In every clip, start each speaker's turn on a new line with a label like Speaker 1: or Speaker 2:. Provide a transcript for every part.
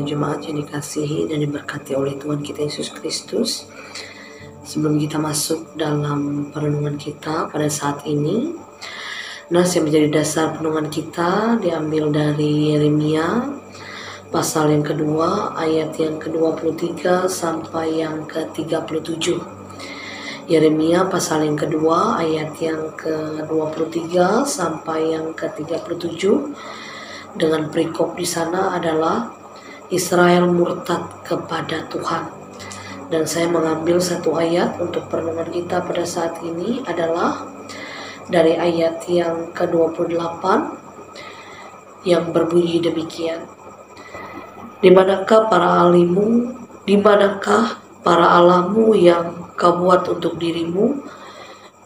Speaker 1: jemaat yang dikasihi dan diberkati oleh Tuhan kita Yesus Kristus. Sebelum kita masuk dalam perenungan kita pada saat ini, nas yang menjadi dasar perenungan kita diambil dari Yeremia pasal yang kedua, ayat yang ke-23 sampai yang ke-37. Yeremia pasal yang kedua, ayat yang ke-23 sampai yang ke-37. Dengan perikop di sana adalah Israel murtad kepada Tuhan. Dan saya mengambil satu ayat untuk perenungan kita pada saat ini adalah dari ayat yang ke-28 yang berbunyi demikian. Di manakah para Allahmu yang kau buat untuk dirimu?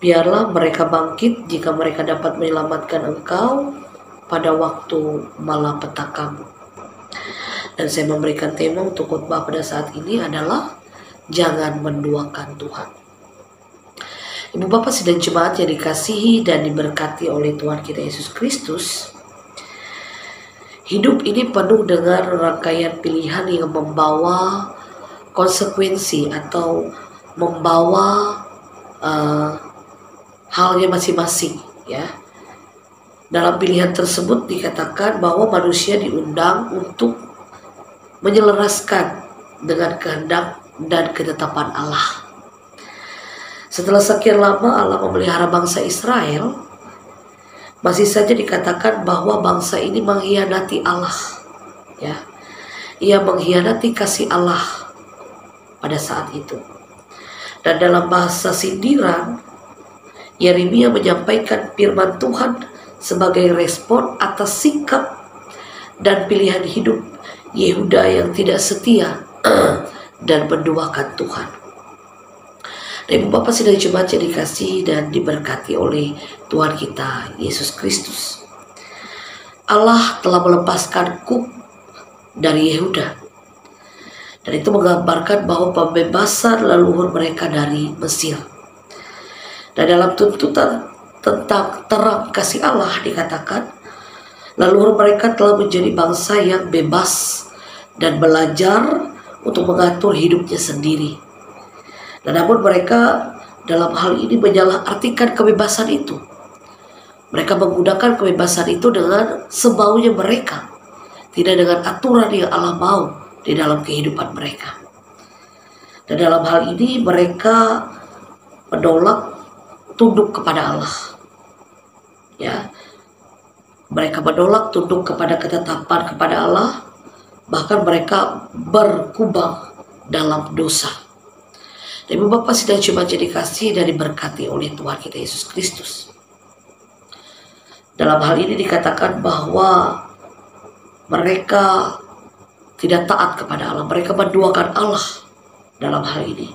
Speaker 1: Biarlah mereka bangkit jika mereka dapat menyelamatkan engkau pada waktu malapetaka. Dan saya memberikan tema untuk khotbah pada saat ini adalah jangan menduakan Tuhan. Ibu bapak sidang jemaat yang dikasihi dan diberkati oleh Tuhan kita Yesus Kristus, hidup ini penuh dengan rangkaian pilihan yang membawa konsekuensi atau membawa halnya masing-masing, ya. Dalam pilihan tersebut dikatakan bahwa manusia diundang untuk menyelaraskan dengan kehendak dan ketetapan Allah. Setelah sekian lama Allah memelihara bangsa Israel, masih saja dikatakan bahwa bangsa ini mengkhianati Allah. Ya, ia mengkhianati kasih Allah pada saat itu. Dan dalam bahasa sindiran, Yeremia menyampaikan firman Tuhan sebagai respon atas sikap dan pilihan hidup Yehuda yang tidak setia dan menduakan Tuhan. Dan ibu bapak sidang jemaat yang dikasihi dan diberkati oleh Tuhan kita Yesus Kristus, Allah telah melepaskan Kuk dari Yehuda, dan itu menggambarkan bahwa pembebasan leluhur mereka dari Mesir. Dan dalam tuntutan tentang terang kasih Allah dikatakan, leluhur mereka telah menjadi bangsa yang bebas dan belajar untuk mengatur hidupnya sendiri. Dan namun mereka dalam hal ini menyalahartikan kebebasan itu. Mereka menggunakan kebebasan itu dengan semaunya mereka, tidak dengan aturan yang Allah mau di dalam kehidupan mereka. Dan dalam hal ini mereka menolak tunduk kepada Allah. Ya, mereka menolak tunduk kepada ketetapan kepada Allah, bahkan mereka berkubang dalam dosa. Dan ibu bapak sidang jemaat yang dikasihi dan diberkati oleh Tuhan kita Yesus Kristus, dalam hal ini dikatakan bahwa mereka tidak taat kepada Allah, mereka menduakan Allah dalam hal ini.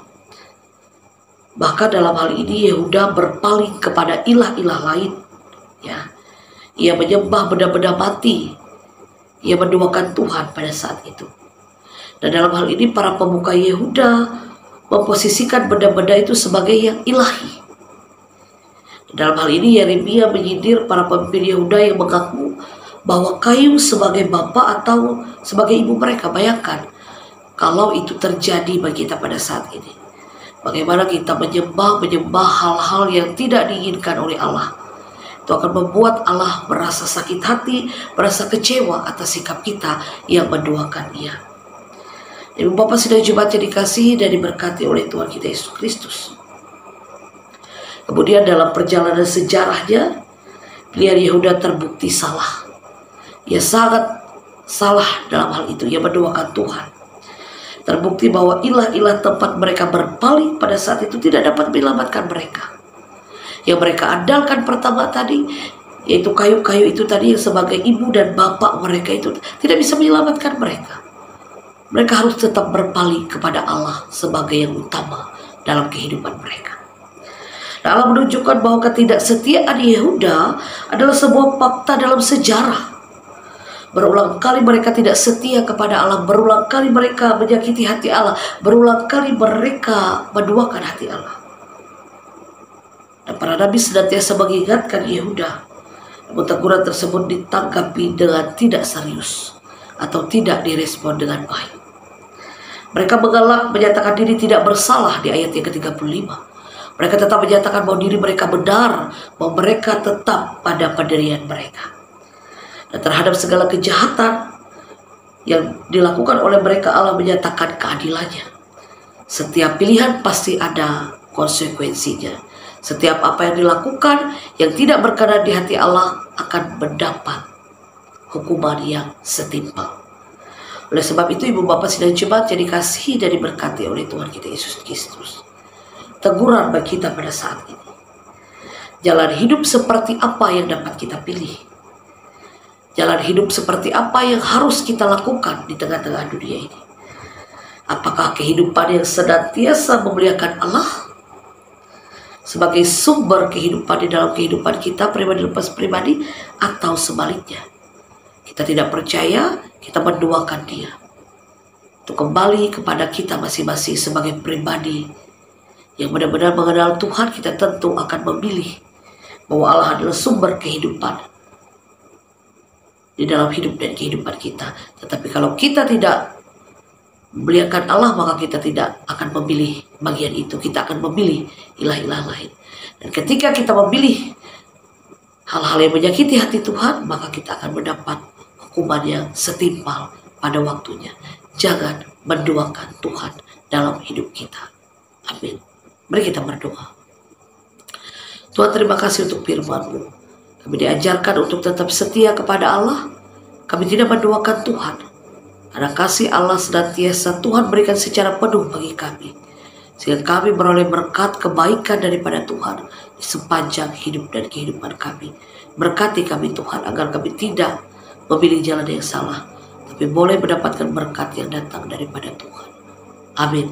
Speaker 1: Bahkan dalam hal ini Yehuda berpaling kepada ilah-ilah lain. Ya, ia menyembah benda-benda mati. Ia menduakan Tuhan pada saat itu. Dan dalam hal ini para pemuka Yehuda memposisikan benda-benda itu sebagai yang ilahi. Dalam hal ini Yeremia menyindir para pemimpin Yehuda yang mengaku bahwa kayu sebagai bapa atau sebagai ibu mereka. Bayangkan kalau itu terjadi bagi kita pada saat ini. Bagaimana kita menyembah hal-hal yang tidak diinginkan oleh Allah. Itu akan membuat Allah merasa sakit hati, merasa kecewa atas sikap kita yang menduakan Dia. Ibu bapak sidang jemaat yang dikasihi dan diberkati oleh Tuhan kita Yesus Kristus. Kemudian dalam perjalanan sejarahnya, pilihan Yehuda terbukti salah. Ia sangat salah dalam hal itu. Ia menduakan Tuhan. Terbukti bahwa ilah-ilah tempat mereka berpaling pada saat itu tidak dapat menyelamatkan mereka. Yang mereka andalkan pertama tadi, yaitu kayu-kayu itu tadi yang sebagai ibu dan bapak mereka itu tidak bisa menyelamatkan mereka. Mereka harus tetap berpaling kepada Allah sebagai yang utama dalam kehidupan mereka. Nah, Allah menunjukkan bahwa ketidaksetiaan Yehuda adalah sebuah fakta dalam sejarah. Berulang kali mereka tidak setia kepada Allah, berulang kali mereka menyakiti hati Allah, berulang kali mereka menduakan hati Allah. Dan para nabi senantiasa mengingatkan Yehuda, namun teguran tersebut ditanggapi dengan tidak serius. atau tidak direspon dengan baik. Mereka mengelak menyatakan diri tidak bersalah di ayat yang ke-35. Mereka tetap menyatakan bahwa diri mereka benar, bahwa mereka tetap pada pendirian mereka. Dan terhadap segala kejahatan yang dilakukan oleh mereka, Allah menyatakan keadilannya. Setiap pilihan pasti ada konsekuensinya. Setiap apa yang dilakukan yang tidak berkenan di hati Allah akan mendapat hukuman yang setimpal. Oleh sebab itu, ibu bapak sidang jemaat yang dikasihi dan diberkati oleh Tuhan kita Yesus Kristus, teguran bagi kita pada saat ini, jalan hidup seperti apa yang dapat kita pilih? Jalan hidup seperti apa yang harus kita lakukan di tengah-tengah dunia ini? Apakah kehidupan yang senantiasa memuliakan Allah sebagai sumber kehidupan di dalam kehidupan kita pribadi lepas pribadi, atau sebaliknya? Kita tidak percaya, kita menduakan Dia untuk kembali kepada kita masing-masing sebagai pribadi yang benar-benar mengenal Tuhan. Kita tentu akan memilih bahwa Allah adalah sumber kehidupan di dalam hidup dan kehidupan kita. Tetapi kalau kita tidak memuliakan Allah, maka kita tidak akan memilih bagian itu. Kita akan memilih ilah-ilah lain. Dan ketika kita memilih hal-hal yang menyakiti hati Tuhan, maka kita akan mendapat hukuman yang setimpal pada waktunya. Jangan menduakan Tuhan dalam hidup kita. Amin. Mari kita berdoa. Tuhan, terima kasih untuk firman-Mu. Kami diajarkan untuk tetap setia kepada Allah. Kami tidak menduakan Tuhan, karena kasih Allah senantiasa Tuhan berikan secara penuh bagi kami, sehingga kami beroleh berkat kebaikan daripada Tuhan di sepanjang hidup dan kehidupan kami. Berkati kami Tuhan, agar kami tidak memilih jalan yang salah, tapi boleh mendapatkan berkat yang datang daripada Tuhan. Amin.